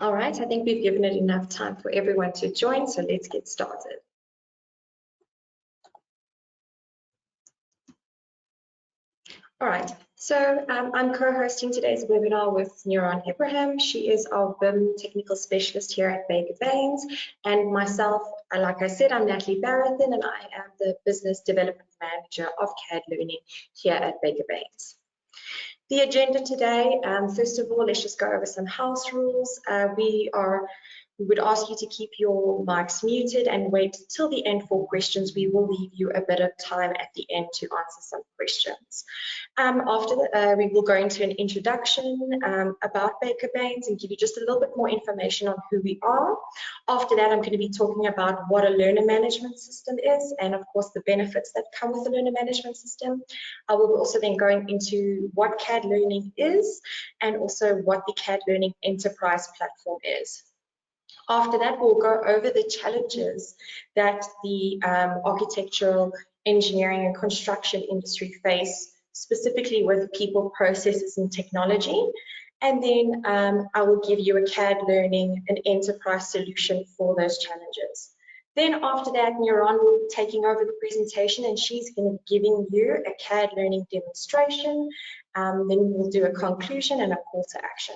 All right, I think we've given it enough time for everyone to join, so let's get started. All right, so I'm co-hosting today's webinar with Nuran Ibrahim. She is our BIM technical specialist here at Baker Baines, and myself, like I said, I'm Natalie Barrathan, and I am the Business Development Manager of CADLearning here at Baker Baines. The agenda today, first of all, let's just go over some house rules. We would ask you to keep your mics muted and wait till the end for questions. We will leave you a bit of time at the end to answer some questions. After that, we will go into an introduction about Baker Baines and give you just a little bit more information on who we are. After that, I'm going to be talking about what a learner management system is and, of course, the benefits that come with the learner management system. I will also then go into what CADLearning is and also what the CADLearning Enterprise platform is. After that, we'll go over the challenges that the architectural, engineering and construction industry face, specifically with people, processes and technology. And then I will give you a CADLearning, an enterprise solution for those challenges. Then after that, Nuran will be taking over the presentation and she's going to be giving you a CADLearning demonstration. Then we'll do a conclusion and a call to action.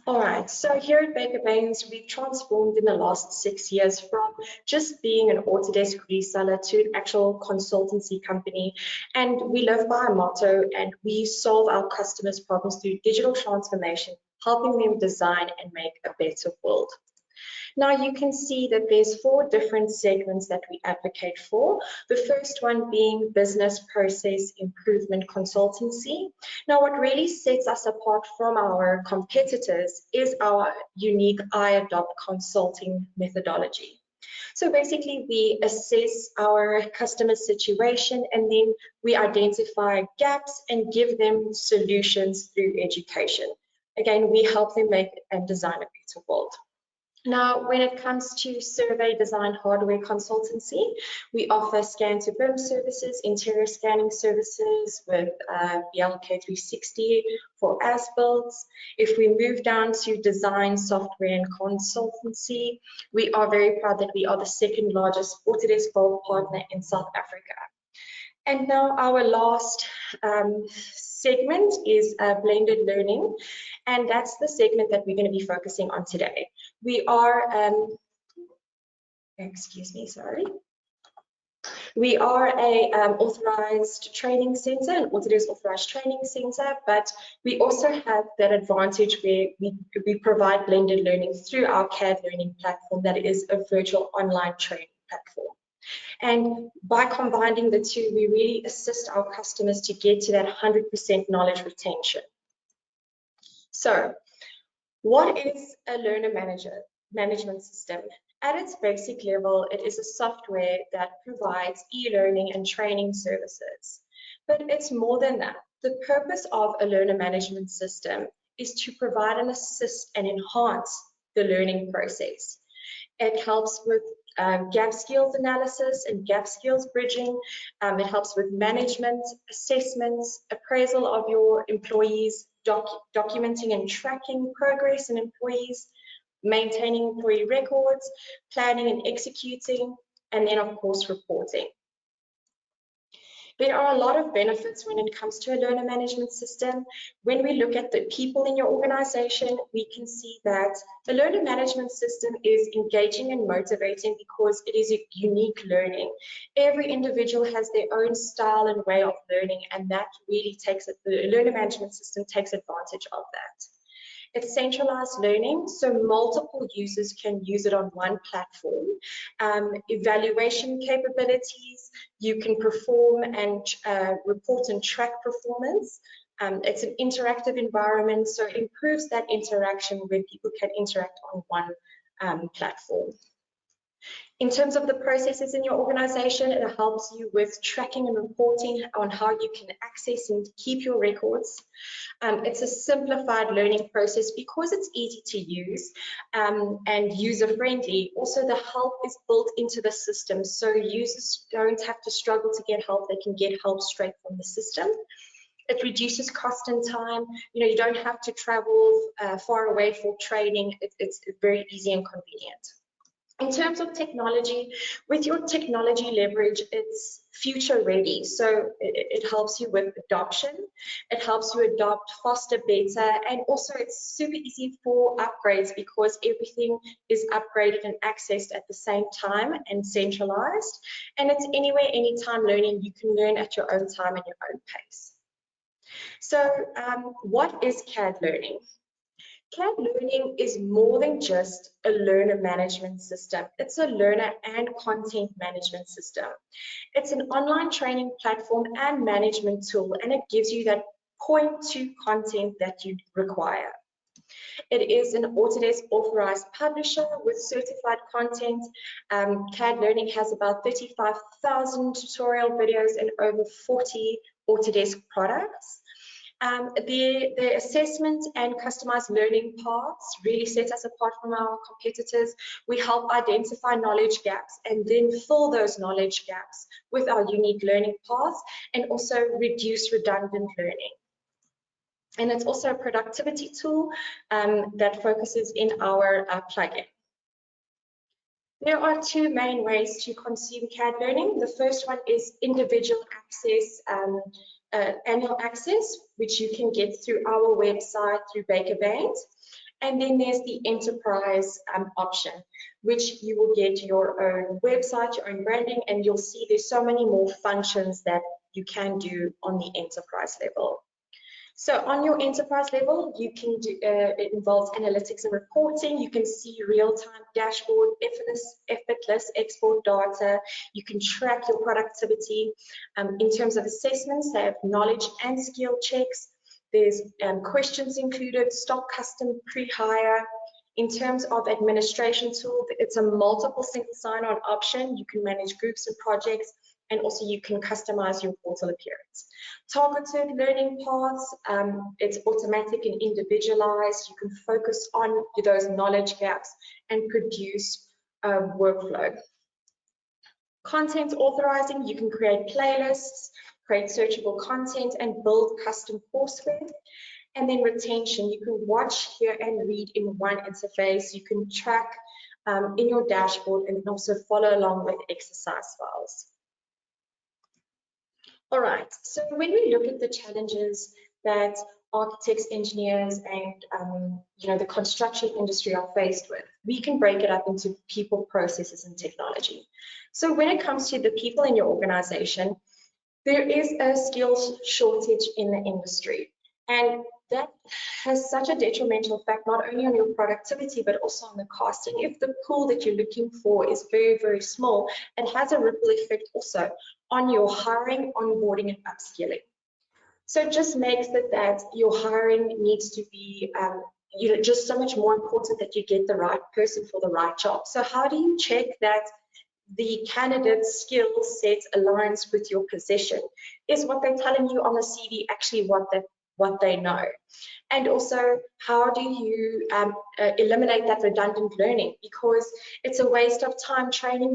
All right, so here at Baker Baines, we've transformed in the last 6 years from just being an Autodesk reseller to an actual consultancy company. And we live by a motto and we solve our customers' problems through digital transformation, helping them design and make a better world. Now you can see that there's 4 different segments that we advocate for. The first one being business process improvement consultancy. Now what really sets us apart from our competitors is our unique I adopt consulting methodology. So basically we assess our customer situation and then we identify gaps and give them solutions through education. Again, we help them make and design a better world. Now, when it comes to survey design hardware consultancy, we offer scan to BIM services, interior scanning services with BLK360 for as-builts. If we move down to design software and consultancy, we are very proud that we are the 2nd largest Autodesk Gold partner in South Africa. And now our last segment is blended learning, and that's the segment that we're going to be focusing on today. We are, we are a authorized training center, an Autodesk authorized training center, but we also have that advantage where we provide blended learning through our CADLearning platform that is a virtual online training platform. And by combining the two, we really assist our customers to get to that 100% knowledge retention. So, what is a learner management system? At its basic level, it is a software that provides e-learning and training services. But it's more than that. The purpose of a learner management system is to provide and assist and enhance the learning process. It helps with gap skills analysis and gap skills bridging. It helps with management, assessments, appraisal of your employees, documenting and tracking progress in employees, maintaining employee records, planning and executing, and then of course reporting. There are a lot of benefits when it comes to a learner management system. When we look at the people in your organization, we can see that the learner management system is engaging and motivating because it is a unique learning. Every individual has their own style and way of learning, and that really takes it, the learner management system takes advantage of that. It's centralized learning, so multiple users can use it on one platform. Evaluation capabilities, you can perform and report and track performance. It's an interactive environment, so it improves that interaction where people can interact on one platform. In terms of the processes in your organization, it helps you with tracking and reporting on how you can access and keep your records. It's a simplified learning process because it's easy to use and user-friendly. Also, the help is built into the system, so users don't have to struggle to get help. They can get help straight from the system. It reduces cost and time. You know, you don't have to travel far away for training. It's very easy and convenient. In terms of technology, with your technology leverage, it's future ready. So it helps you with adoption. It helps you adopt faster, better, and also it's super easy for upgrades because everything is upgraded and accessed at the same time and centralized. And it's anywhere, anytime learning. You can learn at your own time and your own pace. So what is CAD learning? CAD learning is more than just a learner management system. It's a learner and content management system. It's an online training platform and management tool, and it gives you that point-to content that you require. It is an Autodesk authorized publisher with certified content. CAD Learning has about 35,000 tutorial videos and over 40 Autodesk products. The assessment and customized learning paths really set us apart from our competitors. We help identify knowledge gaps and then fill those knowledge gaps with our unique learning paths and also reduce redundant learning. And it's also a productivity tool that focuses in our plugin. There are two main ways to consume CAD learning. The first one is individual access, annual access, which you can get through our website, through Baker Baines. And then there's the enterprise option, which you will get your own website, your own branding, and you'll see there's so many more functions that you can do on the enterprise level. So on your enterprise level, you can do, it involves analytics and reporting. You can see real-time dashboard, effortless export data. You can track your productivity. In terms of assessments, they have knowledge and skill checks. There's questions included, stock custom pre-hire. In terms of administration tool, it's a multiple single sign-on option. You can manage groups and projects, and also you can customize your portal appearance. Targeted learning paths, it's automatic and individualized. You can focus on those knowledge gaps and produce workflow. Content authorizing, you can create playlists, create searchable content, and build custom courseware. And then retention, you can watch, hear, and read in one interface. You can track in your dashboard and also follow along with exercise files. All right, so when we look at the challenges that architects, engineers, and the construction industry are faced with, we can break it up into people, processes, and technology. So when it comes to the people in your organization, there is a skills shortage in the industry, and that has such a detrimental effect not only on your productivity but also on the costing. If the pool that you're looking for is very, very small, it has a ripple effect also on your hiring, onboarding, and upskilling. So it just makes it that your hiring needs to be just so much more important that you get the right person for the right job. So how do you check that the candidate's skill set aligns with your position? Is what they're telling you on the CV actually what they know? And also, how do you eliminate that redundant learning? Because it's a waste of time training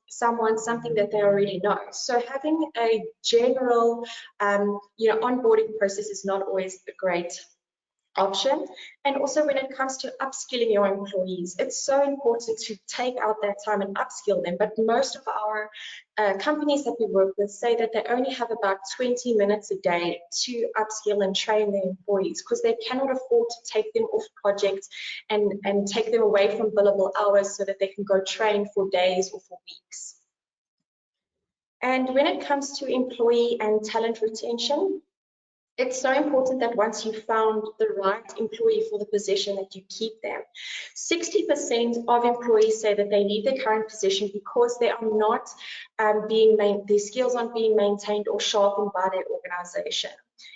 someone something that they already know. So having a general onboarding process is not always a great option. And also when it comes to upskilling your employees, it's so important to take out that time and upskill them. But most of our companies that we work with say that they only have about 20 minutes a day to upskill and train their employees because they cannot afford to take them off projects and take them away from billable hours so that they can go train for days or for weeks. And when it comes to employee and talent retention, it's so important that once you've found the right employee for the position that you keep them. 60% of employees say that they leave their current position because they are not their skills aren't being maintained or sharpened by their organization.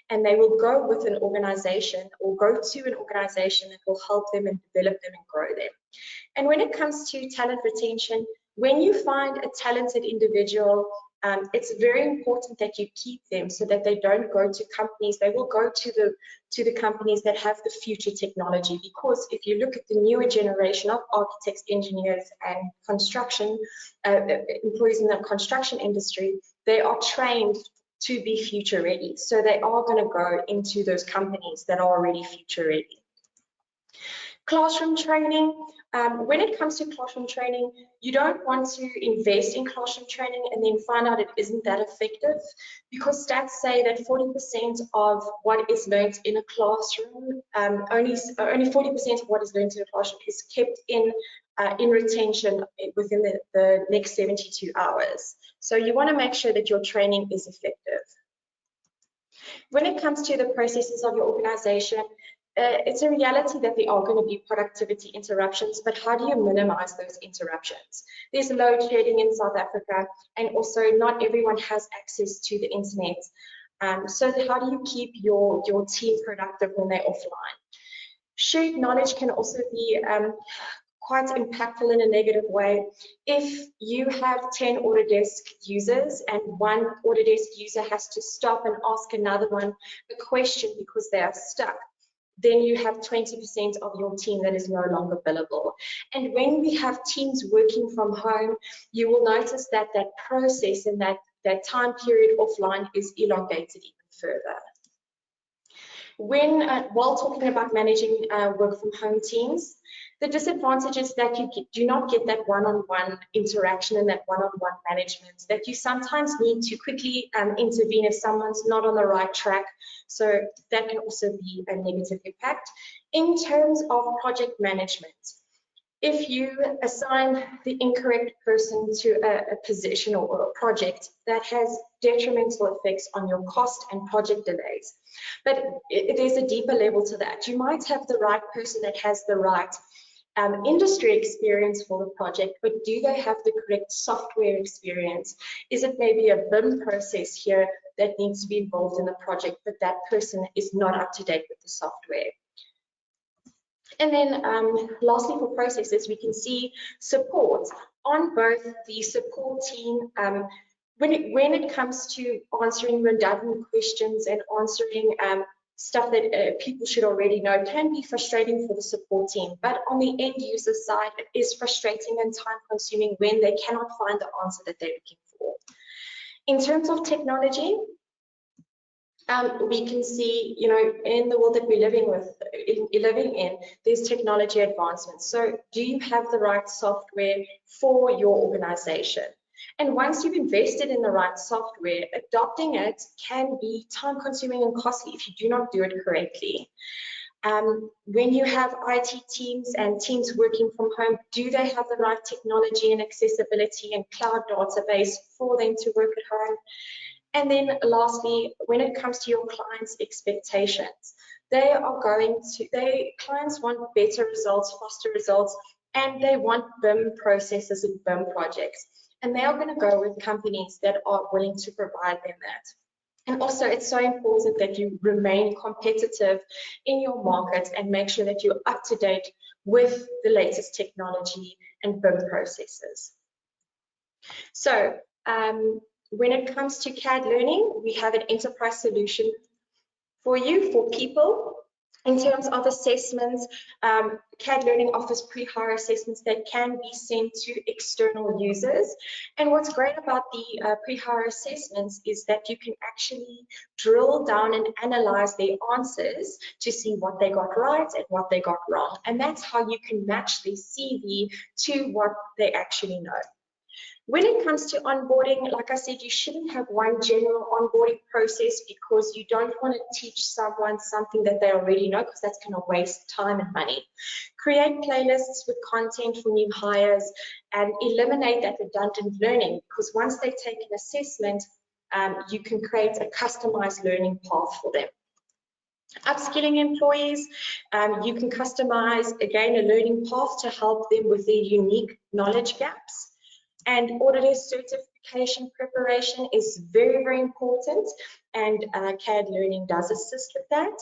And they will go with an organization or go to an organization that will help them and develop them and grow them. And when it comes to talent retention, when you find a talented individual, it's very important that you keep them so that they don't go to companies. They will go to the companies that have the future technology, because if you look at the newer generation of architects, engineers, and construction employees in the construction industry, they are trained to be future ready. So they are going to go into those companies that are already future ready. Classroom training. When it comes to classroom training, you don't want to invest in classroom training and then find out it isn't that effective, because stats say that 40% of what is learned in a classroom, only 40% of what is learned in a classroom is kept in retention within the next 72 hours. So you want to make sure that your training is effective. When it comes to the processes of your organization, it's a reality that there are going to be productivity interruptions, but how do you minimize those interruptions? There's load shedding in South Africa, and also not everyone has access to the internet. So how do you keep your team productive when they're offline? Shared knowledge can also be quite impactful in a negative way. If you have 10 Autodesk users and one Autodesk user has to stop and ask another one a question because they are stuck, then you have 20% of your team that is no longer billable. And when we have teams working from home, you will notice that that process and that time period offline is elongated even further. While talking about managing work from home teams, the disadvantage is that you do not get that one-on-one interaction and that one-on-one management, that you sometimes need to quickly intervene if someone's not on the right track. So that can also be a negative impact. In terms of project management, if you assign the incorrect person to a position or a project, that has detrimental effects on your cost and project delays. But there's a deeper level to that. You might have the right person that has the right industry experience for the project, but do they have the correct software experience? Is it maybe a BIM process here that needs to be involved in the project, but that person is not up to date with the software? And then lastly, for processes, we can see support on both the support team. When it comes to answering redundant questions and answering stuff that people should already know, can be frustrating for the support team. But on the end user side, it is frustrating and time consuming when they cannot find the answer that they're looking for. In terms of technology, we can see, in the world that we're living in, there's technology advancements. So do you have the right software for your organization? And once you've invested in the right software, adopting it can be time consuming and costly if you do not do it correctly. When you have IT teams and teams working from home, do they have the right technology and accessibility and cloud database for them to work at home? And then lastly, when it comes to your clients' expectations, clients want better results, faster results, and they want BIM processes and BIM projects. And they are going to go with companies that are willing to provide them that. And also, it's so important that you remain competitive in your market and make sure that you're up to date with the latest technology and BIM processes. So, when it comes to CAD learning, we have an enterprise solution for you, for people. In terms of assessments, CAD learning offers pre-hire assessments that can be sent to external users. And what's great about the pre-hire assessments is that you can actually drill down and analyze their answers to see what they got right and what they got wrong. And that's how you can match their CV to what they actually know. When it comes to onboarding, like I said, you shouldn't have one general onboarding process, because you don't want to teach someone something that they already know, because that's going to waste time and money. Create playlists with content for new hires and eliminate that redundant learning, because once they take an assessment, you can create a customized learning path for them. Upskilling employees, you can customize, again, a learning path to help them with their unique knowledge gaps. And Autodesk certification preparation is very, very important, and CADLearning does assist with that.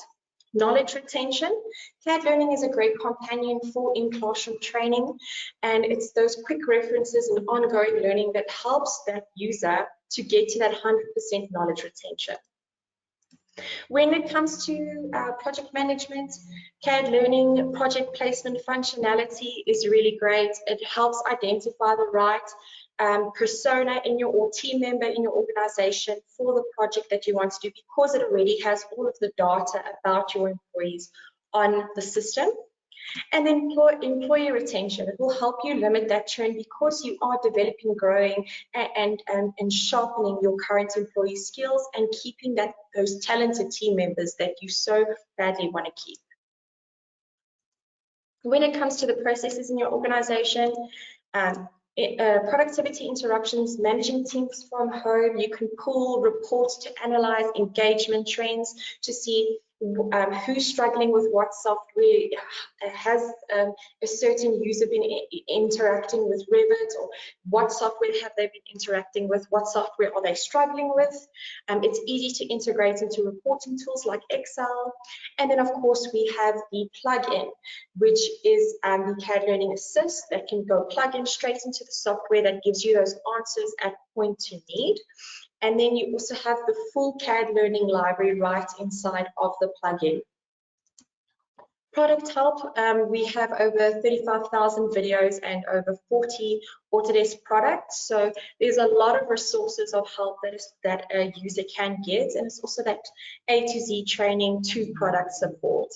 Knowledge retention. CADLearning is a great companion for in-classroom training, and it's those quick references and ongoing learning that helps that user to get to that 100% knowledge retention. When it comes to project management, CADLearning project placement functionality is really great. It helps identify the right persona in your or team member in your organization for the project that you want to do, because it already has all of the data about your employees on the system. And then employee retention. It will help you limit that churn because you are developing, growing, and sharpening your current employee skills and keeping those talented team members that you so badly want to keep. When it comes to the processes in your organization, productivity interruptions, managing teams from home, you can pull reports to analyze engagement trends to see who's struggling with what software, has a certain user been interacting with Revit, or what software have they been interacting with, what software are they struggling with. It's easy to integrate into reporting tools like Excel. And then of course we have the plugin, which is the CADLearning Assist that can go plug in straight into the software that gives you those answers at point to need. And then you also have the full CADLearning library right inside of the plugin. Product help, we have over 35,000 videos and over 40 Autodesk products. So there's a lot of resources of help that a user can get. And it's also that A to Z training to product support.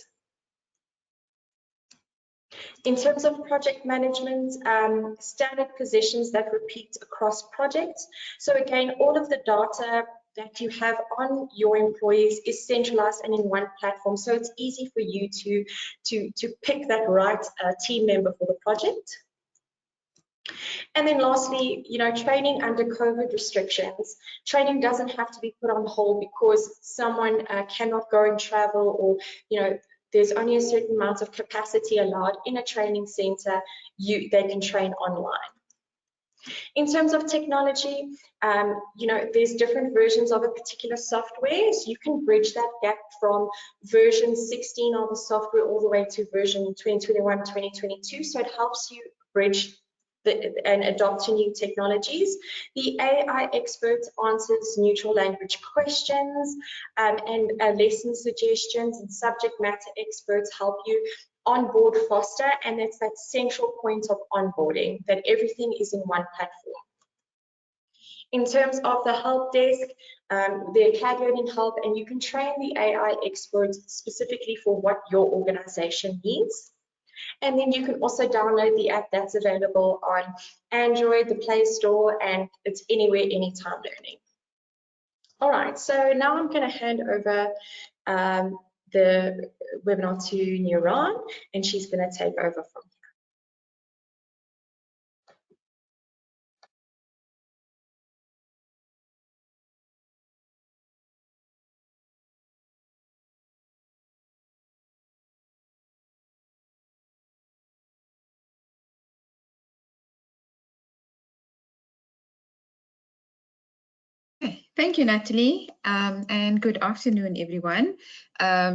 In terms of project management, standard positions that repeat across projects. So again, all of the data that you have on your employees is centralized and in one platform. So it's easy for you to pick that right team member for the project. And then lastly, training under COVID restrictions. Training doesn't have to be put on hold because someone cannot go and travel, or, there's only a certain amount of capacity allowed in a training center. They can train online. In terms of technology, there's different versions of a particular software, so you can bridge that gap from version 16 of the software all the way to version 2021, 2022. So it helps you bridge and adopt to new technologies. The AI expert answers neutral language questions, and lesson suggestions, and subject matter experts help you onboard faster, and it's that central point of onboarding, that everything is in one platform. In terms of the help desk, the CADLearning help, and you can train the AI experts specifically for what your organization needs. And then you can also download the app that's available on Android, the Play Store, and it's anywhere, anytime learning. All right, so now I'm going to hand over the webinar to Nuran, and she's going to take over from here. Thank you, Natalie, and good afternoon, everyone.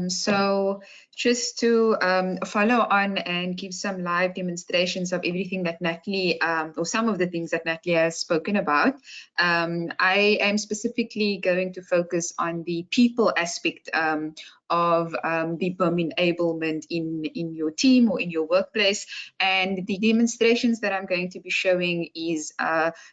So just to follow on and give some live demonstrations of everything that Natalie, or some of the things that Natalie has spoken about, I am specifically going to focus on the people aspect of the BIM enablement in your team or in your workplace. And the demonstrations that I'm going to be showing is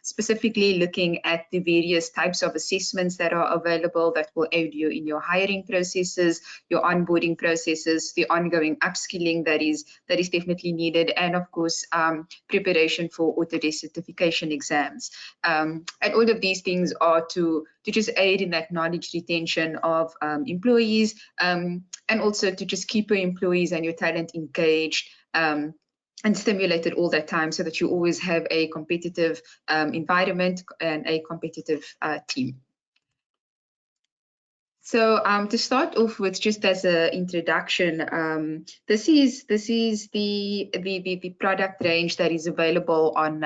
specifically looking at the various types of assessments that are available that will aid you in your hiring processes, your onboarding processes, the ongoing upskilling that is definitely needed, and of course preparation for Autodesk certification exams. And all of these things are to just aid in that knowledge retention of employees, and also to just keep your employees and your talent engaged and stimulated all that time, so that you always have a competitive environment and a competitive team. So to start off with, just as an introduction, this is the product range that is available on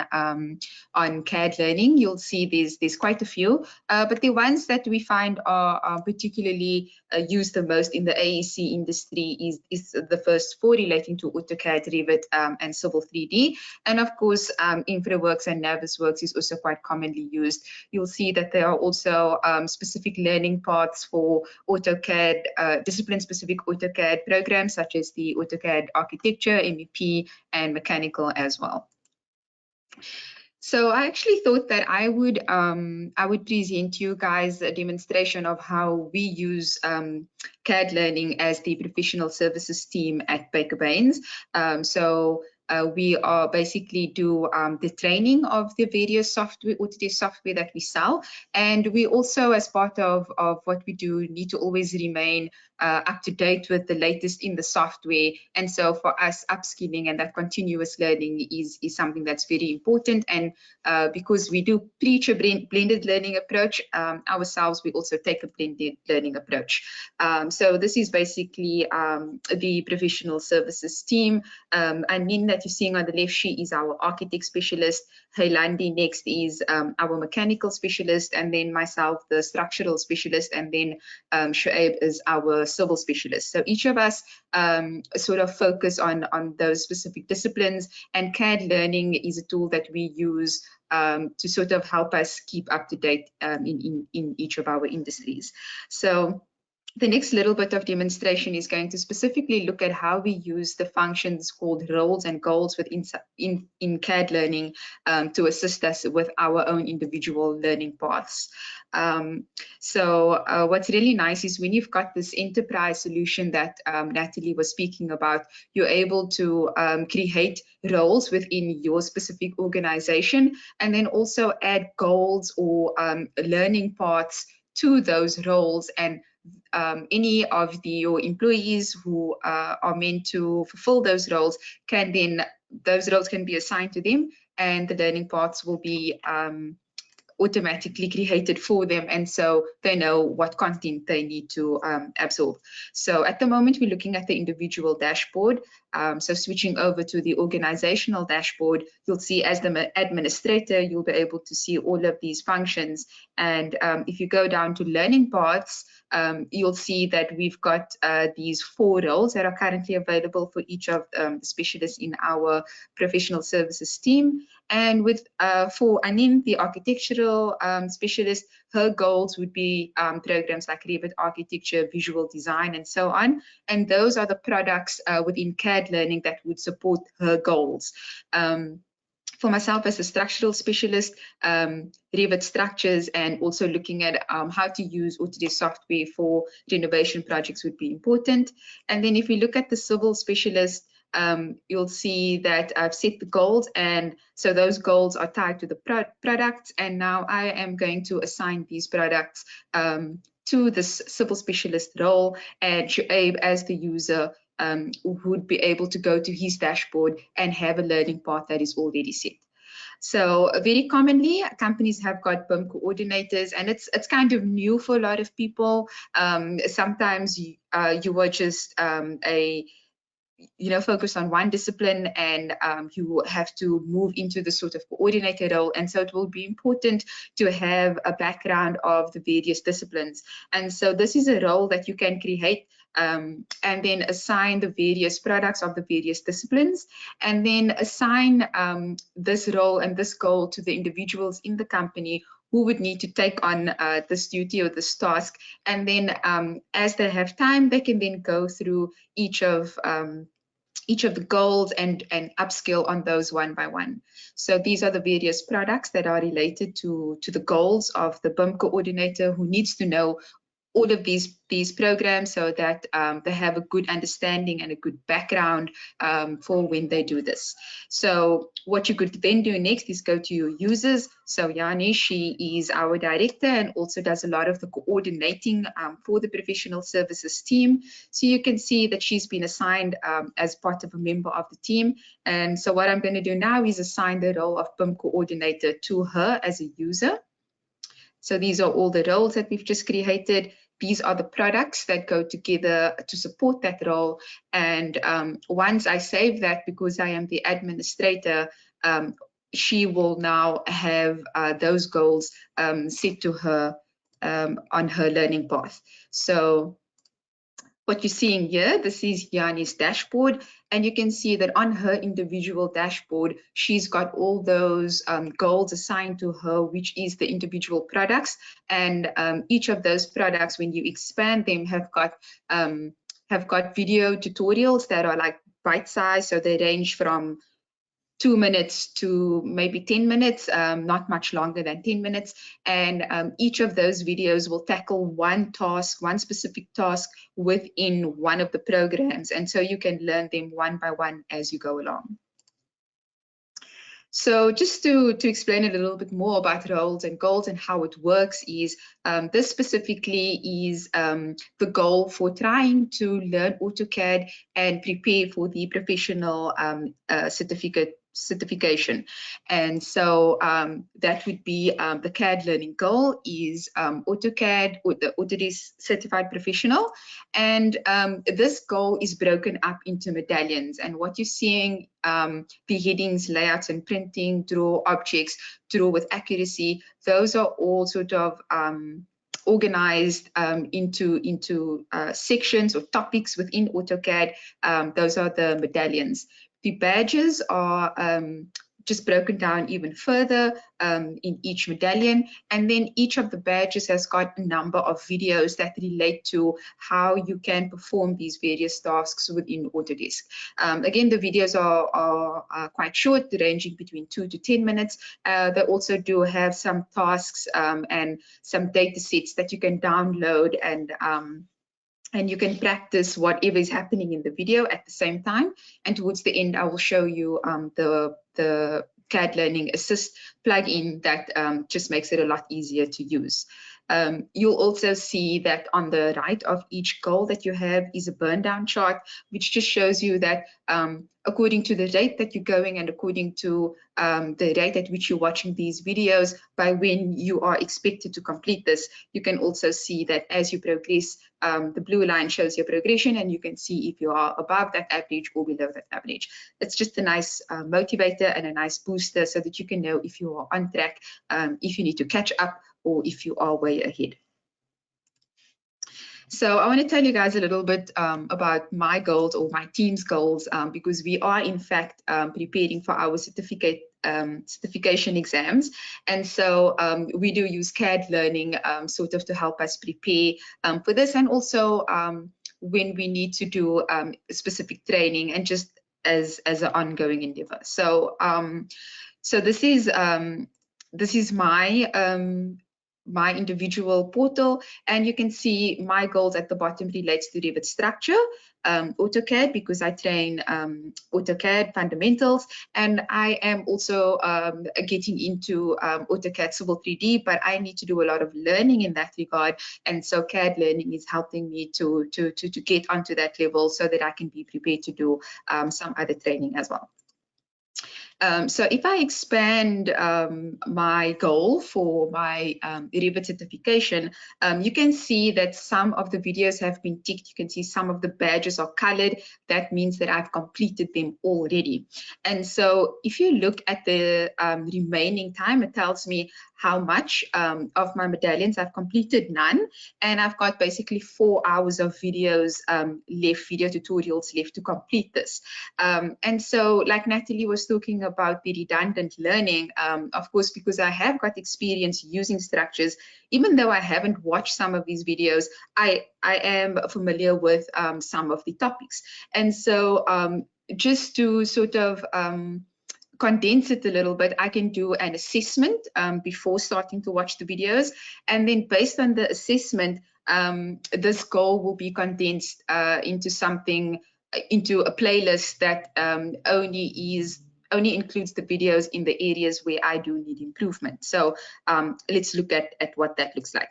CADLearning. You'll see there's quite a few, but the ones that we find are particularly used the most in the AEC industry is the first four, relating to AutoCAD, Revit, and Civil 3D, and of course Infraworks and Navisworks is also quite commonly used. You'll see that there are also specific learning paths for AutoCAD, discipline-specific AutoCAD programs such as the AutoCAD Architecture, MEP, and Mechanical as well. So I actually thought that I would present you guys a demonstration of how we use CADLearning as the professional services team at Baker Baines. We are basically do the training of the various software, Autodesk software that we sell, and we also, as part of what we do, need to always remain up to date with the latest in the software. And so for us, upskilling and that continuous learning is something that's very important. And because we do preach a blended learning approach ourselves, we also take a blended learning approach. So this is basically the professional services team. And Nin that you're seeing on the left, she is our architect specialist. Hailandi next is our mechanical specialist, and then myself, the structural specialist, and then Shoaib is our civil specialist. So each of us sort of focus on those specific disciplines, and CADLearning is a tool that we use to sort of help us keep up to date in each of our industries. So the next little bit of demonstration is going to specifically look at how we use the functions called roles and goals within in CADLearning to assist us with our own individual learning paths. What's really nice is when you've got this enterprise solution that Natalie was speaking about, you're able to create roles within your specific organization, and then also add goals or learning paths to those roles, and any of your employees who are meant to fulfill those roles those roles can be assigned to them, and the learning paths will be automatically created for them, and so they know what content they need to absorb. So at the moment we're looking at the individual dashboard. So switching over to the organizational dashboard, you'll see as the administrator, you'll be able to see all of these functions. And if you go down to learning paths, you'll see that we've got these 4 roles that are currently available for each of the specialists in our professional services team. And with for Anin, the architectural specialist, her goals would be programs like Revit architecture, visual design, and so on. And those are the products within CADLearning that would support her goals. For myself as a structural specialist, Revit structures and also looking at how to use Autodesk software for renovation projects would be important. And then if we look at the civil specialist, you'll see that I've set the goals, and so those goals are tied to the products, and now I am going to assign these products to this civil specialist role, and Shoaib as the user would be able to go to his dashboard and have a learning path that is already set. So very commonly, companies have got BIM coordinators, and it's kind of new for a lot of people. Sometimes you were just focus on one discipline, and you have to move into the sort of coordinator role, and so it will be important to have a background of the various disciplines. And so this is a role that you can create and then assign the various products of the various disciplines, and then assign this role and this goal to the individuals in the company who would need to take on this duty or this task. And then as they have time, they can then go through each of the goals and upskill on those one by one. So these are the various products that are related to the goals of the BIM coordinator, who needs to know all of these programs so that they have a good understanding and a good background for when they do this. So what you could then do next is go to your users. So Yani, she is our director and also does a lot of the coordinating for the professional services team. So you can see that she's been assigned as part of a member of the team. And so what I'm going to do now is assign the role of BIM coordinator to her as a user. So these are all the roles that we've just created. These are the products that go together to support that role. And once I save that, because I am the administrator, she will now have those goals set to her on her learning path. So what you're seeing here, this is Yani's dashboard, and you can see that on her individual dashboard, she's got all those goals assigned to her, which is the individual products. And each of those products, when you expand them, have got video tutorials that are like bite-sized, so they range from 2 minutes to maybe 10 minutes, not much longer than 10 minutes. And each of those videos will tackle one task, one specific task within one of the programs. And so you can learn them one by one as you go along. So just to explain a little bit more about roles and goals and how it works is, this specifically is the goal for trying to learn AutoCAD and prepare for the professional certification. And so that would be the CADLearning goal is AutoCAD or the Autodesk Certified Professional. And this goal is broken up into medallions. And what you're seeing, the headings, layouts, and printing, draw objects, draw with accuracy, those are all sort of organized into sections or topics within AutoCAD. Those are the medallions. The badges are just broken down even further in each medallion, and then each of the badges has got a number of videos that relate to how you can perform these various tasks within Autodesk. Again, the videos are quite short, ranging between 2 to 10 minutes. They also do have some tasks and some data sets that you can download, and you can practice whatever is happening in the video at the same time. And towards the end, I will show you the CADLearning Assist plugin that just makes it a lot easier to use. You'll also see that on the right of each goal that you have is a burn down chart, which just shows you that according to the rate that you're going and according to the rate at which you're watching these videos, by when you are expected to complete this, you can also see that as you progress, the blue line shows your progression, and you can see if you are above that average or below that average. It's just a nice motivator and a nice booster so that you can know if you are on track, if you need to catch up, or if you are way ahead. So I want to tell you guys a little bit about my goals or my team's goals, because we are in fact preparing for our certification exams. And so we do use CADLearning sort of to help us prepare for this, and also when we need to do specific training and just as an ongoing endeavor. So so this is my individual portal, and you can see my goals at the bottom relates to Revit structure, AutoCAD, because I train AutoCAD fundamentals, and I am also getting into AutoCAD Civil 3D, but I need to do a lot of learning in that regard, and so CADLearning is helping me to get onto that level so that I can be prepared to do some other training as well. So if I expand my goal for my Revit certification, you can see that some of the videos have been ticked. You can see some of the badges are colored. That means that I've completed them already. And so if you look at the remaining time, it tells me how much of my medallions I've completed. None, and I've got basically 4 hours of videos left, video tutorials left to complete this. And so like Natalie was talking about the redundant learning, of course, because I have got experience using structures, even though I haven't watched some of these videos, I am familiar with some of the topics. And so just to sort of condense it a little bit, I can do an assessment before starting to watch the videos, and then based on the assessment, this goal will be condensed into a playlist that only includes the videos in the areas where I do need improvement. So let's look at what that looks like.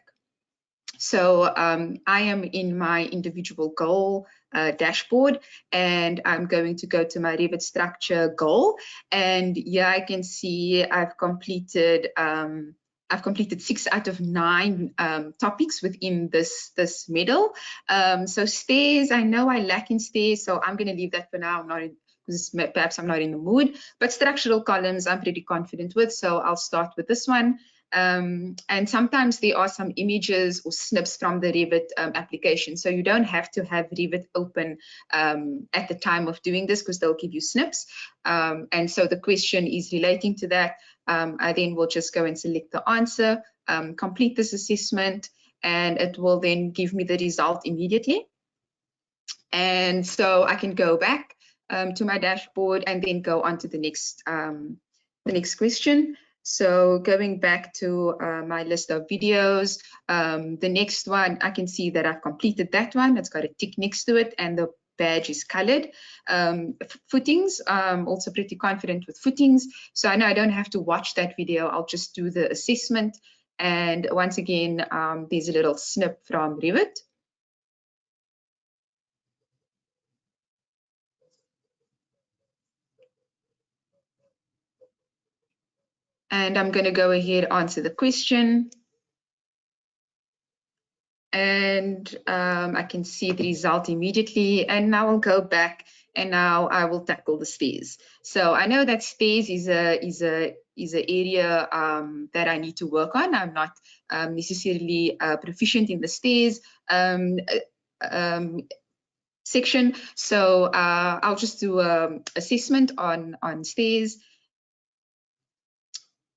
So I am in my individual goal dashboard, and I'm going to go to my Revit structure goal, and here I can see I've completed 6 out of 9 topics within this medal. So stairs, I know I lack in stairs, so I'm going to leave that for now. Because perhaps I'm not in the mood, but structural columns I'm pretty confident with, so I'll start with this one. And sometimes there are some images or snips from the Revit application, so you don't have to have Revit open at the time of doing this, because they'll give you snips. And so the question is relating to that. I then will just go and select the answer, complete this assessment, and it will then give me the result immediately. And so I can go back to my dashboard and then go on to the next question. So going back to my list of videos, the next one, I can see that I've completed that one. It's got a tick next to it and the badge is colored. Footings, also pretty confident with footings. So I know I don't have to watch that video. I'll just do the assessment. And once again, there's a little snip from Revit. And I'm going to go ahead, answer the question. And I can see the result immediately. And now I'll go back and now I will tackle the stairs. So I know that stairs is an area that I need to work on. I'm not necessarily proficient in the stairs section. So I'll just do assessment on stairs.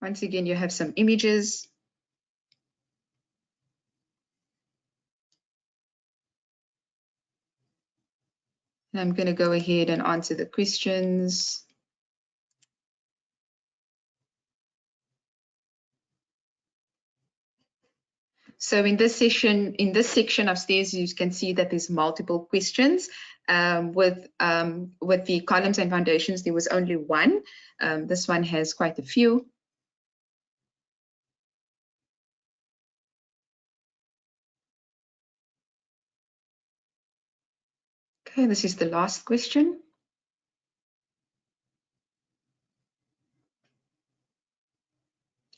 Once again, you have some images. And I'm going to go ahead and answer the questions. So in this section of stairs, you can see that there's multiple questions. With the columns and foundations, there was only one. This one has quite a few. Okay, this is the last question.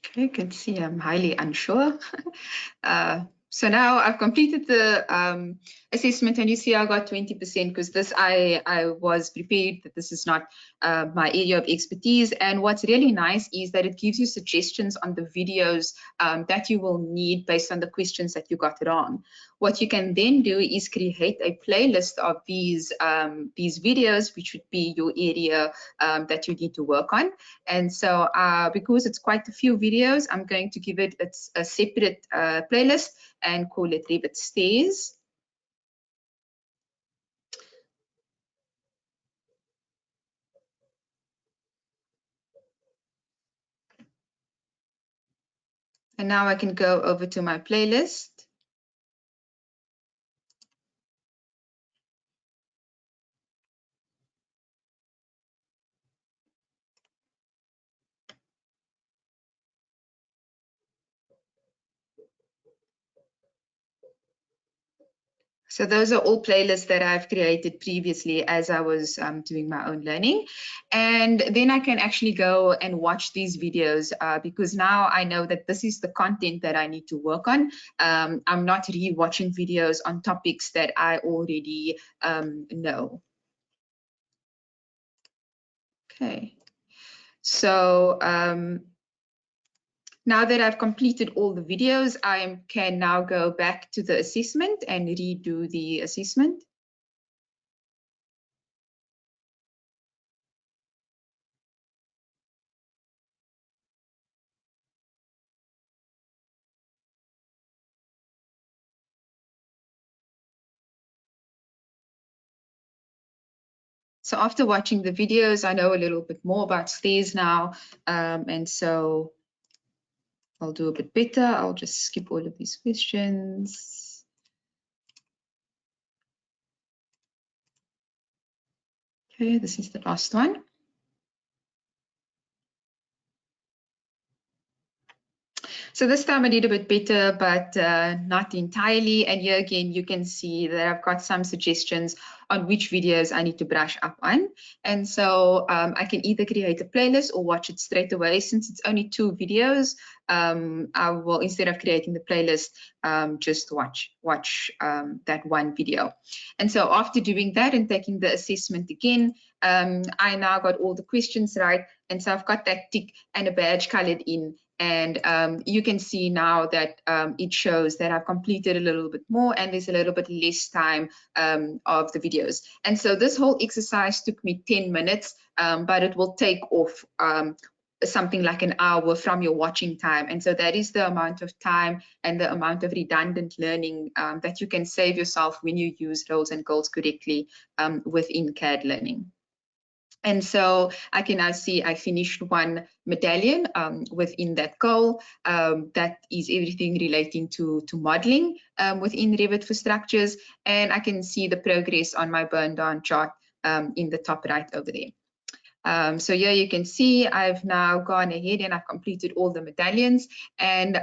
Okay, you can see I'm highly unsure. So now I've completed the assessment and you see I got 20% because this I was prepared that this is not my area of expertise. And what's really nice is that it gives you suggestions on the videos that you will need based on the questions that you got wrong. What you can then do is create a playlist of these videos, which would be your area that you need to work on. And so because it's quite a few videos, I'm going to give it a separate playlist and call it Revit Stairs. And now I can go over to my playlist. So those are all playlists that I've created previously as I was doing my own learning. And then I can actually go and watch these videos because now I know that this is the content that I need to work on. I'm not re-watching videos on topics that I already know. Okay, so now that I've completed all the videos, I can now go back to the assessment and redo the assessment. So after watching the videos, I know a little bit more about stairs now. And so I'll do a bit better. I'll just skip all of these questions. Okay, this is the last one. So this time I did a bit better, but not entirely. And here again, you can see that I've got some suggestions on which videos I need to brush up on. And so I can either create a playlist or watch it straight away. Since it's only 2 videos, I will, instead of creating the playlist, just watch that one video. And so after doing that and taking the assessment again, I now got all the questions right. And so I've got that tick and a badge colored in. And you can see now that it shows that I've completed a little bit more and there's a little bit less time of the videos. And so this whole exercise took me 10 minutes, but it will take off something like an hour from your watching time. And so that is the amount of time and the amount of redundant learning that you can save yourself when you use roles and goals correctly within CADLearning. And so I can now see I finished one medallion within that goal. That is everything relating to modeling within Revit for structures. And I can see the progress on my burn down chart in the top right over there. So here you can see I've now gone ahead and I've completed all the medallions, and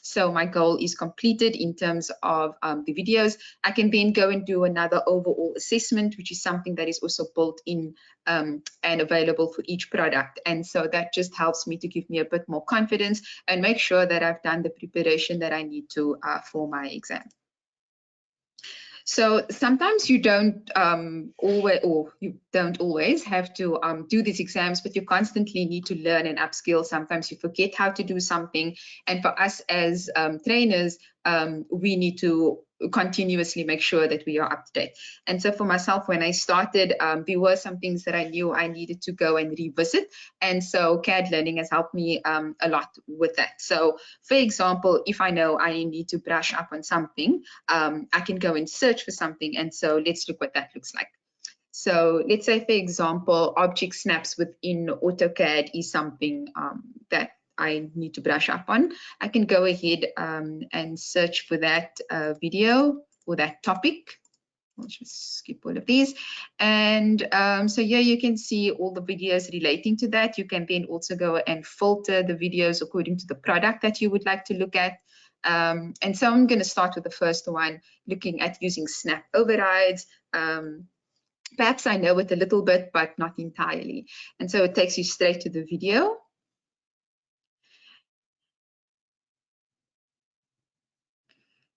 so my goal is completed in terms of the videos. I can then go and do another overall assessment, which is something that is also built in and available for each product, and so that just helps me to give me a bit more confidence and make sure that I've done the preparation that I need to for my exam. So sometimes you don't always have to do these exams, but you constantly need to learn and upskill. Sometimes you forget how to do something, and for us as trainers, we need to continuously make sure that we are up to date. And so for myself, when I started, there were some things that I knew I needed to go and revisit, and so CADLearning has helped me a lot with that. So for example, if I know I need to brush up on something, I can go and search for something, and so let's look what that looks like. So let's say, for example, object snaps within AutoCAD is something that I need to brush up on. I can go ahead and search for that video or that topic. I'll just skip all of these. And so here you can see all the videos relating to that. You can then also go and filter the videos according to the product that you would like to look at. And so I'm going to start with the first one, looking at using snap overrides. Perhaps I know it a little bit, but not entirely. And so it takes you straight to the video.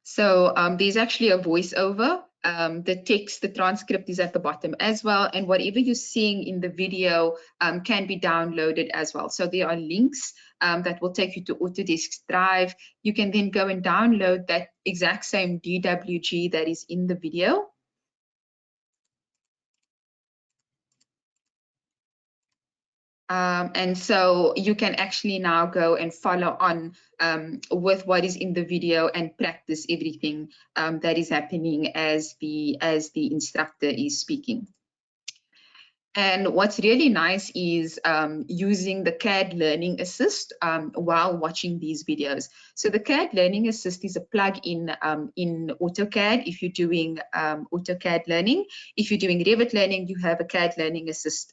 So there's actually a voiceover. The text, the transcript is at the bottom as well. And whatever you're seeing in the video can be downloaded as well. So there are links that will take you to Autodesk Drive. You can then go and download that exact same DWG that is in the video. And so you can actually now go and follow on with what is in the video and practice everything that is happening as the instructor is speaking. And what's really nice is using the CAD Learning Assist while watching these videos. So the CAD Learning Assist is a plug-in in AutoCAD if you're doing AutoCAD learning. If you're doing Revit learning, you have a CAD Learning Assist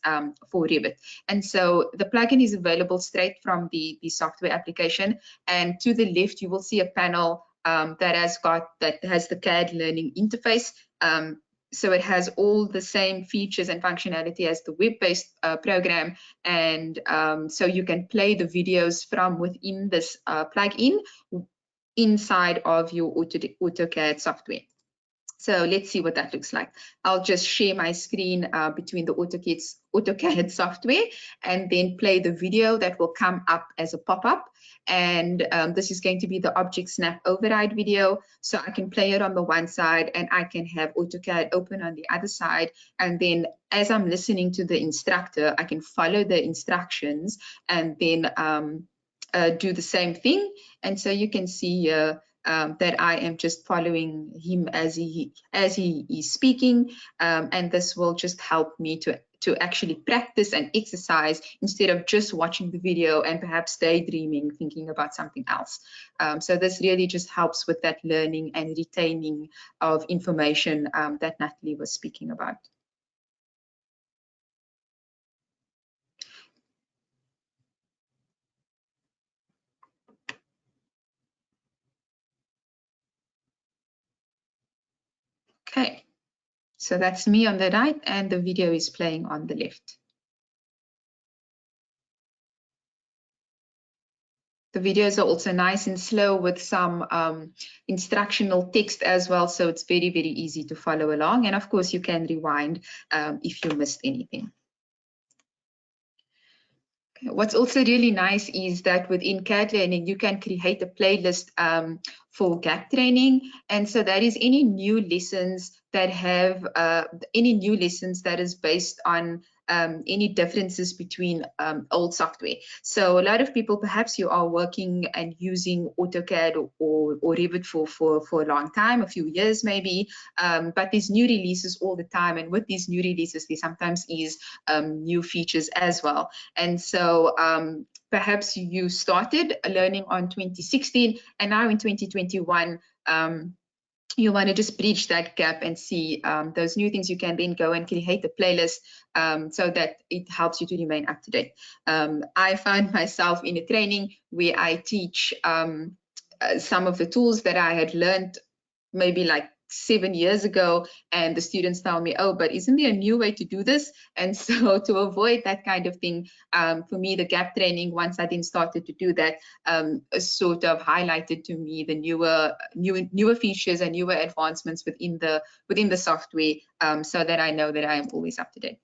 for Revit. And so the plugin is available straight from the software application. And to the left, you will see a panel that has the CAD Learning interface. So it has all the same features and functionality as the web-based program, and so you can play the videos from within this plugin inside of your AutoCAD software. So let's see what that looks like. I'll just share my screen between the AutoCAD software and then play the video that will come up as a pop-up. And this is going to be the object snap override video. So I can play it on the one side and I can have AutoCAD open on the other side. And then as I'm listening to the instructor, I can follow the instructions and then do the same thing. And so you can see here that I am just following him as he is speaking, and this will just help me to actually practice and exercise instead of just watching the video and perhaps daydreaming, thinking about something else. So this really just helps with that learning and retaining of information that Natalie was speaking about. Okay, so that's me on the right and the video is playing on the left. The videos are also nice and slow with some instructional text as well, so it's very, very easy to follow along. And of course, you can rewind if you missed anything. What's also really nice is that within CAD Learning, you can create a playlist for gap training. And so that is any new lessons that have that is based on any differences between old software. So a lot of people, perhaps you are working and using AutoCAD or Revit for a long time, a few years maybe, but there's new releases all the time. And with these new releases, there sometimes is new features as well. And so perhaps you started learning on 2016 and now in 2021, you want to just bridge that gap and see those new things. You can then go and create a playlist so that it helps you to remain up to date. I found myself in a training where I teach some of the tools that I had learned maybe like 7 years ago, and the students tell me, oh, but isn't there a new way to do this? And so to avoid that kind of thing, for me, the gap training, once I then started to do that, sort of highlighted to me the newer features and newer advancements within the software, so that I know that I am always up to date.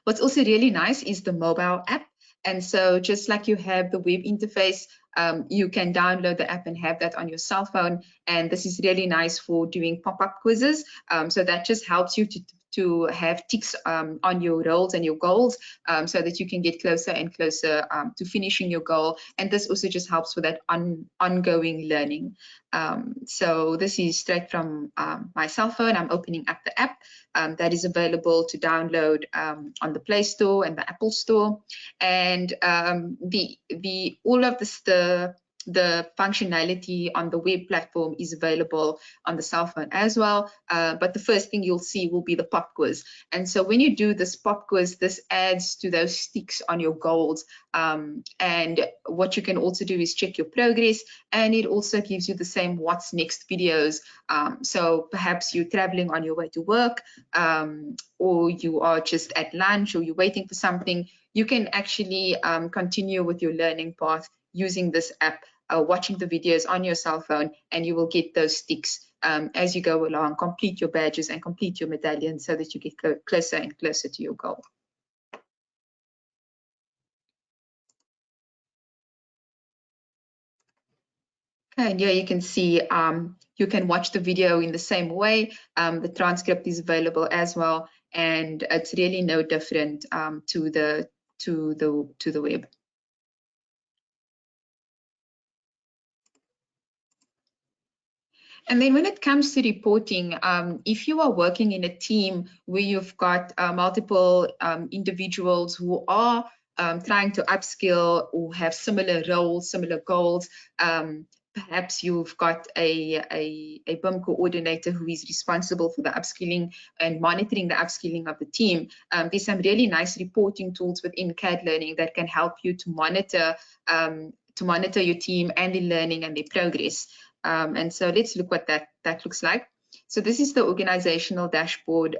What's also really nice is the mobile app. And so just like you have the web interface, you can download the app and have that on your cell phone. And this is really nice for doing pop-up quizzes. So that just helps you to have ticks on your roles and your goals, so that you can get closer and closer to finishing your goal. And this also just helps with that ongoing learning. So this is straight from my cell phone. I'm opening up the app that is available to download on the Play Store and the Apple Store. And all of the functionality on the web platform is available on the cell phone as well. But the first thing you'll see will be the pop quiz. And so when you do this pop quiz, this adds to those sticks on your goals. And what you can also do is check your progress, and it also gives you the same what's next videos. So perhaps you're traveling on your way to work, or you are just at lunch, or you're waiting for something. You can actually continue with your learning path using this app, watching the videos on your cell phone, and you will get those sticks as you go along, complete your badges and complete your medallions so that you get closer and closer to your goal. Okay, and here you can see you can watch the video in the same way. The transcript is available as well, and it's really no different to the web. And then when it comes to reporting, if you are working in a team where you've got multiple individuals who are trying to upskill or have similar roles, similar goals, perhaps you've got a BIM coordinator who is responsible for the upskilling and monitoring the upskilling of the team. There's some really nice reporting tools within CADLearning that can help you to monitor your team and their learning and their progress. And so let's look what that looks like. So this is the organizational dashboard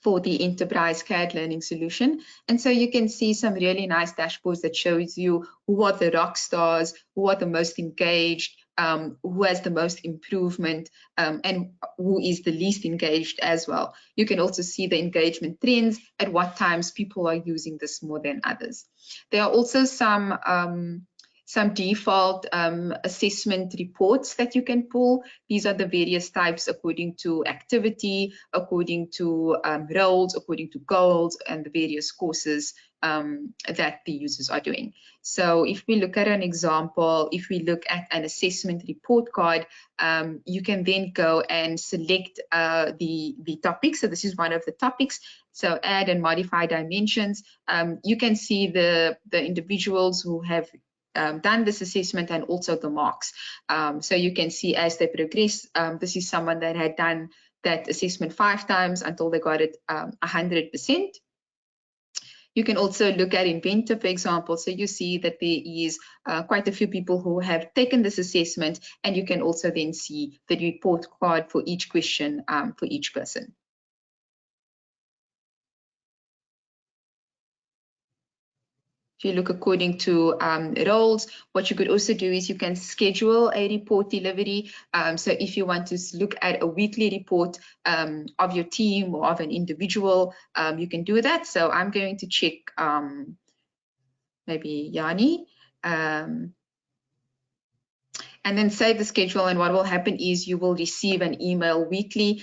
for the enterprise CADLearning solution. And so you can see some really nice dashboards that shows you who are the rock stars, who are the most engaged, who has the most improvement, and who is the least engaged as well. You can also see the engagement trends, at what times people are using this more than others. There are also some default assessment reports that you can pull. These are the various types according to activity, according to roles, according to goals, and the various courses that the users are doing. So if we look at an example, if we look at an assessment report card, you can then go and select the topic. So this is one of the topics. So add and modify dimensions. You can see the individuals who have done this assessment and also the marks. So you can see as they progress, this is someone that had done that assessment 5 times until they got it 100%. You can also look at inventor, for example. So you see that there is quite a few people who have taken this assessment, and you can also then see the report card for each question for each person. If you look according to roles, what you could also do is you can schedule a report delivery. So if you want to look at a weekly report of your team or of an individual, you can do that. So I'm going to check maybe Yanni. and then save the schedule. And what will happen is you will receive an email weekly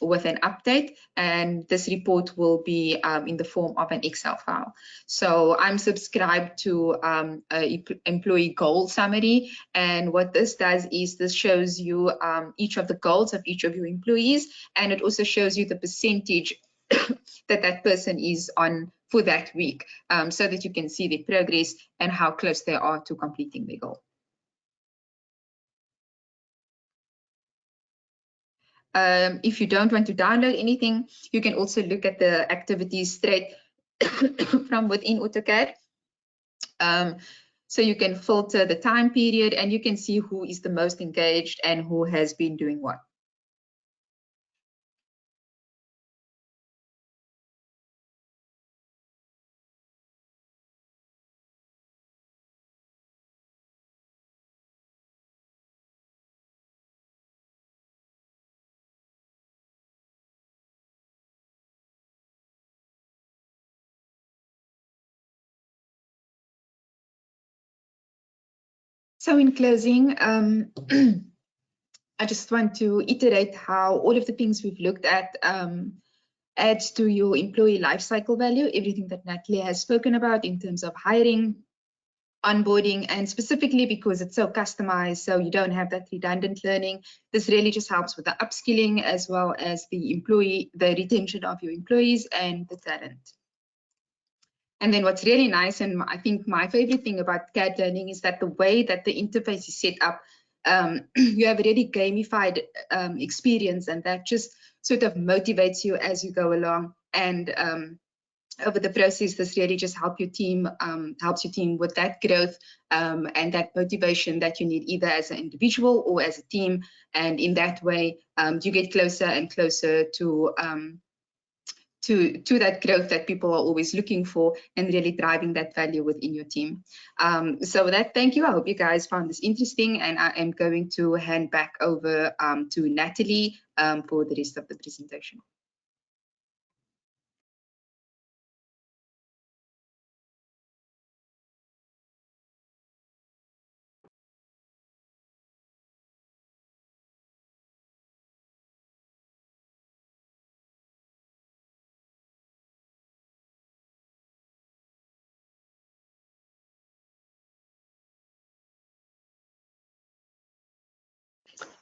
with an update, and this report will be in the form of an Excel file. So I'm subscribed to a employee goal summary, and what this does is this shows you each of the goals of each of your employees, and it also shows you the percentage that person is on for that week, so that you can see their progress and how close they are to completing their goal. If you don't want to download anything, you can also look at the activities straight from within AutoCAD. So you can filter the time period and you can see who is the most engaged and who has been doing what. So in closing, I just want to iterate how all of the things we've looked at adds to your employee lifecycle value, everything that Natalie has spoken about in terms of hiring, onboarding, and specifically because it's so customized, so you don't have that redundant learning. This really just helps with the upskilling as well as the retention of your employees and the talent. And then what's really nice, and I think my favorite thing about CADLearning, is that the way that the interface is set up, you have a really gamified experience, and that just sort of motivates you as you go along. And over the process, this really just helps your team with that growth and that motivation that you need, either as an individual or as a team. And in that way, you get closer and closer to that growth that people are always looking for, and really driving that value within your team. So with that, thank you. I hope you guys found this interesting, and I am going to hand back over to Natalie for the rest of the presentation.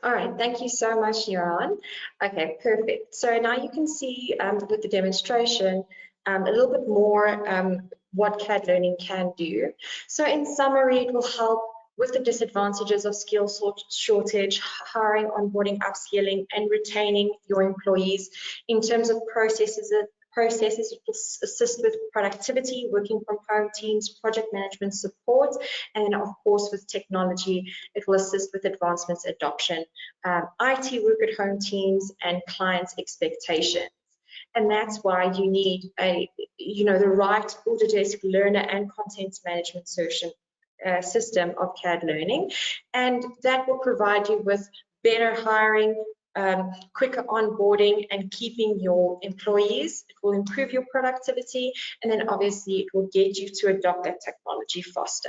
All right, thank you so much, Niran. Okay, perfect. So now you can see with the demonstration a little bit more what CADLearning can do. So in summary, it will help with the disadvantages of skill shortage, hiring, onboarding, upskilling, and retaining your employees. In terms of processes, it will assist with productivity, working from home teams, project management support, and then of course with technology, it will assist with advancements, adoption, IT work at home teams, and clients' expectations. And that's why you need the right Autodesk learner and content management system of CADLearning, and that will provide you with better hiring, quicker onboarding, and keeping your employees. It will improve your productivity, and then obviously it will get you to adopt that technology faster.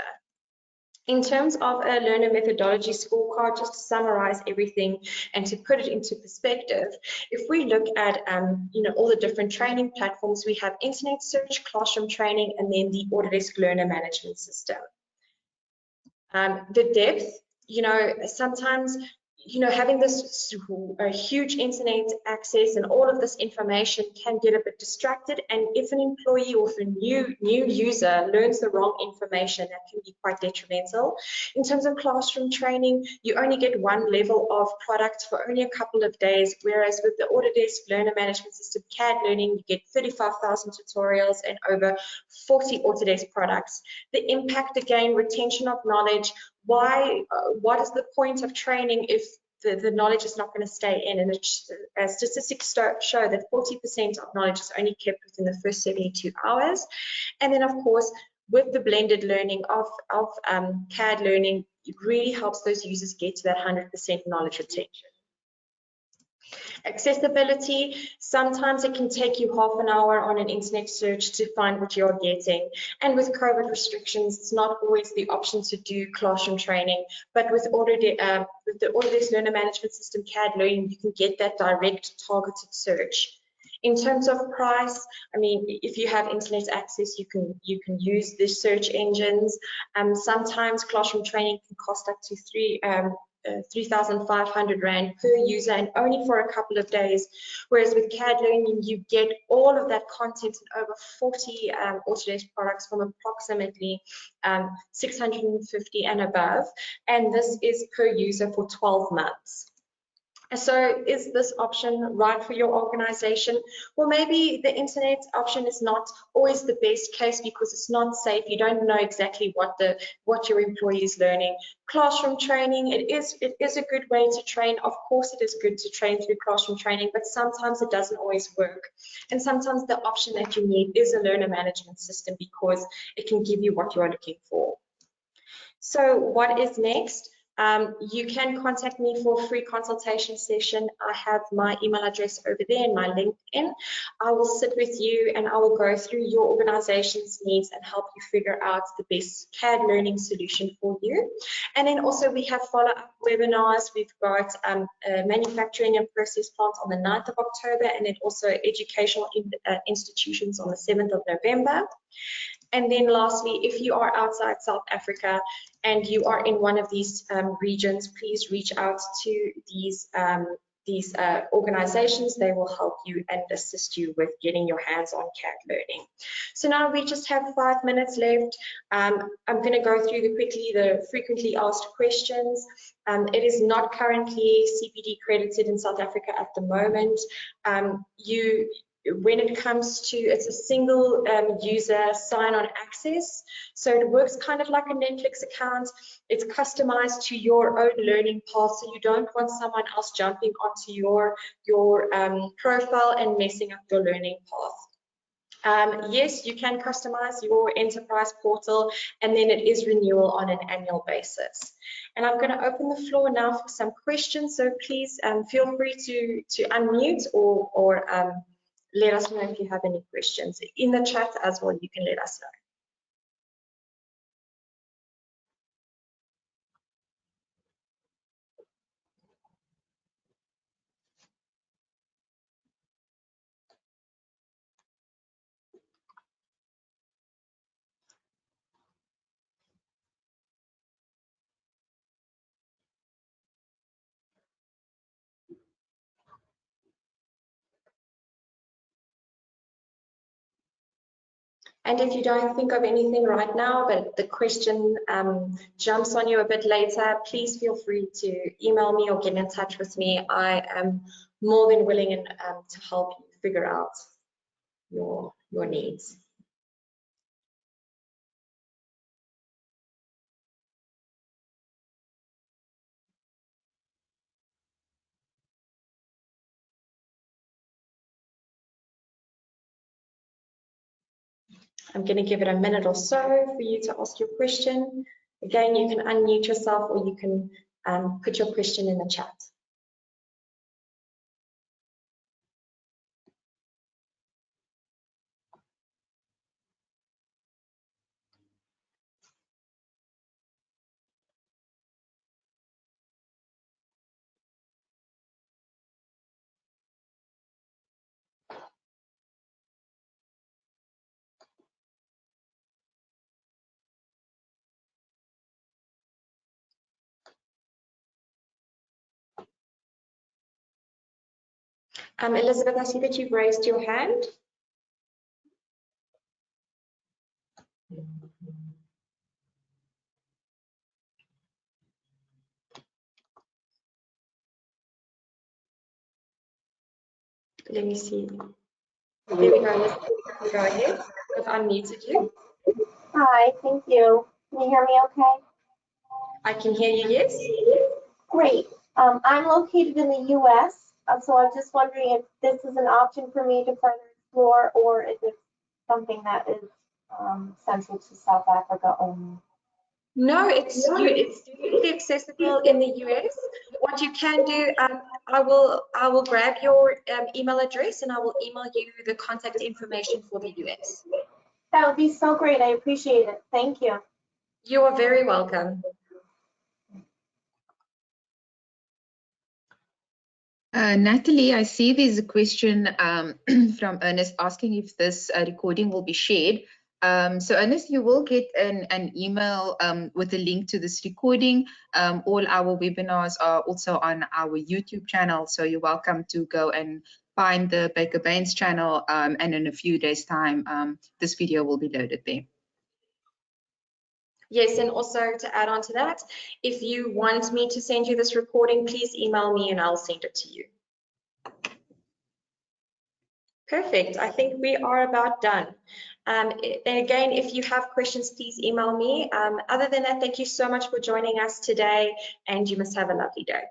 In terms of a learner methodology scorecard, just to summarize everything and to put it into perspective, if we look at all the different training platforms, we have internet search, classroom training, and then the Autodesk learner management system. The depth, sometimes having this huge internet access and all of this information can get a bit distracted, and if an employee or if a new user learns the wrong information, that can be quite detrimental. In terms of classroom training, you only get one level of product for only a couple of days, whereas with the Autodesk Learner Management System CADLearning, you get 35,000 tutorials and over 40 Autodesk products. The impact, again, retention of knowledge. What is the point of training if the knowledge is not going to stay in? And statistics show that 40% of knowledge is only kept within the first 72 hours. And then, of course, with the blended learning of CADLearning, it really helps those users get to that 100% knowledge retention. Accessibility, sometimes it can take you half an hour on an internet search to find what you're getting. And with COVID restrictions, it's not always the option to do classroom training, but with the Autodesk Learner Management System, CADLearning, you can get that direct targeted search. In terms of price, I mean, if you have internet access, you can use the search engines. Sometimes classroom training can cost up to 3,500 Rand per user, and only for a couple of days. Whereas with CADLearning, you get all of that content in over 40 Autodesk products from approximately 650 and above. And this is per user for 12 months. So is this option right for your organization? Well, maybe the internet option is not always the best case because it's not safe. You don't know exactly what your employee is learning. Classroom training, it is a good way to train. Of course, it is good to train through classroom training, but sometimes it doesn't always work. And sometimes the option that you need is a learner management system because it can give you what you are looking for. So what is next? You can contact me for a free consultation session. I have my email address over there in my LinkedIn. I will sit with you and I will go through your organization's needs and help you figure out the best CAD learning solution for you. And then also we have follow-up webinars. We've got a manufacturing and process plant on the 9th of October, and then also educational institutions on the 7th of November. And then lastly, if you are outside South Africa and you are in one of these regions, please reach out to these organizations. They will help you and assist you with getting your hands on CAD learning. So now we just have 5 minutes left. I'm going to go through quickly the frequently asked questions. It is not currently CPD credited in South Africa at the moment. When it comes to, it's a single user sign-on access. So it works kind of like a Netflix account. It's customized to your own learning path. So you don't want someone else jumping onto your profile and messing up your learning path. Yes, you can customize your enterprise portal, and then it is renewal on an annual basis. And I'm going to open the floor now for some questions. So please feel free to unmute or let us know if you have any questions. In the chat as well, you can let us know. And if you don't think of anything right now, but the question jumps on you a bit later, please feel free to email me or get in touch with me. I am more than willing to help you figure out your needs. I'm going to give it a minute or so for you to ask your question. Again, you can unmute yourself or you can put your question in the chat. Elizabeth, I see that you've raised your hand. Let me see. There we go. Elizabeth, go ahead. I've unmuted you. Hi, thank you. Can you hear me okay? I can hear you, yes. Great. I'm located in the U.S., so I'm just wondering if this is an option for me to further explore, or if it's something that is central to South Africa only. No, it's completely accessible in the US. What you can do, I will grab your email address and I will email you the contact information for the US. That would be so great. I appreciate it. Thank you. You are very welcome. Natalie, I see there's a question from Ernest asking if this recording will be shared. So Ernest, you will get an email with a link to this recording. All our webinars are also on our YouTube channel, so you're welcome to go and find the Baker Baines channel, and in a few days' time, this video will be loaded there. Yes, and also to add on to that, if you want me to send you this recording, please email me and I'll send it to you. Perfect. I think we are about done. And again, if you have questions, please email me. Other than that, thank you so much for joining us today, and you must have a lovely day.